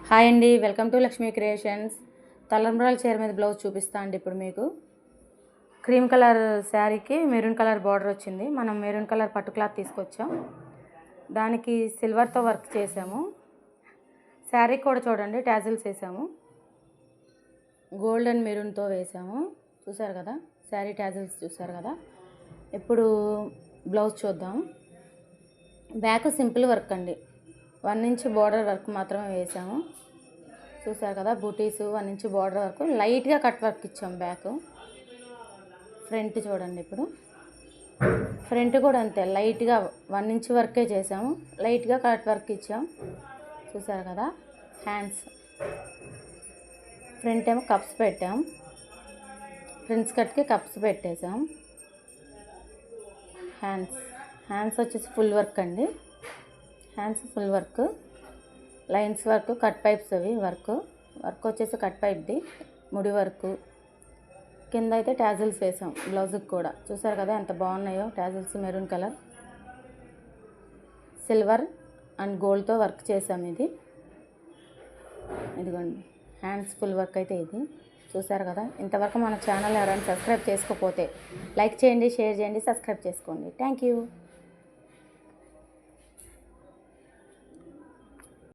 Hi అండి, welcome to Lakshmi creations. తలంబ్రాల చీర మీద బ్లౌజ్ చూపిస్తా అండి. ఇప్పుడు మీకు క్రీమ్ కలర్ శారీకి మెరూన్ కలర్ బార్డర్ వచ్చింది. మనం మెరూన్ కలర్ పట్టు క్లాత్ తీసుకొచ్చాం, దానికి సిల్వర్తో వర్క్ చేసాము. శారీ కూడా చూడండి టాజిల్స్ వేసాము, గోల్డ్ అండ్ మెరూన్తో వేసాము. చూసారు కదా, శారీ టాజిల్స్ చూసారు కదా. ఇప్పుడు బ్లౌజ్ చూద్దాం. బ్యాక్ సింపుల్ వర్క్ అండి, 1 ఇంచ్ బార్డర్ వర్క్ మాత్రమే వేసాము. చూసారు కదా, బూటీస్ 1 ఇంచ్ బార్డర్ వర్క్, లైట్గా కట్ వర్క్ ఇచ్చాం. బ్యాక్ ఫ్రంట్ చూడండి. ఇప్పుడు ఫ్రంట్ కూడా అంతే, లైట్గా 1 ఇంచ్ వర్కే చేసాము, లైట్గా కట్ వర్క్ ఇచ్చాం. చూసారు కదా. హ్యాండ్స్ ఫ్రంట్ ఏమో కప్స్ పెట్టాం, ఫ్రంట్స్ కట్కి కప్స్ పెట్టేసాం. హ్యాండ్స్ వచ్చేసి ఫుల్ వర్క్ అండి. Hands full work, lines work, cut pipes అవి వర్క్ వచ్చేసి కట్ పైప్ది ముడి వర్క్. కింద అయితే టాజిల్స్ వేసాం బ్లౌజ్కి కూడా. చూసారు కదా ఎంత బాగున్నాయో tassels. Maroon colour, silver and గోల్డ్తో వర్క్ చేసాం. ఇదిగోండి హ్యాండ్స్ ఫుల్ వర్క్ అయితే ఇది. చూసారు కదా. ఇంతవరకు మన ఛానల్ ఎవరైనా సబ్స్క్రైబ్ చేసుకోకపోతే లైక్ చేయండి, షేర్ చేయండి, సబ్స్క్రైబ్ చేసుకోండి. Thank you.